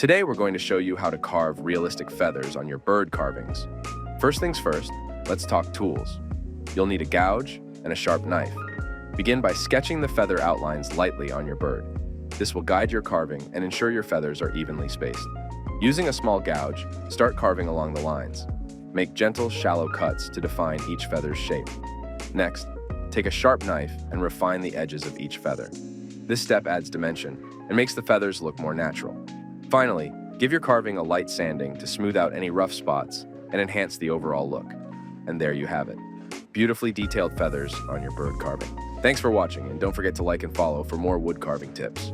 Today we're going to show you how to carve realistic feathers on your bird carvings. First things first, let's talk tools. You'll need a gouge and a sharp knife. Begin by sketching the feather outlines lightly on your bird. This will guide your carving and ensure your feathers are evenly spaced. Using a small gouge, start carving along the lines. Make gentle, shallow cuts to define each feather's shape. Next, take a sharp knife and refine the edges of each feather. This step adds dimension and makes the feathers look more natural. Finally, give your carving a light sanding to smooth out any rough spots and enhance the overall look. And there you have it. Beautifully detailed feathers on your bird carving. Thanks for watching, and don't forget to like and follow for more wood carving tips.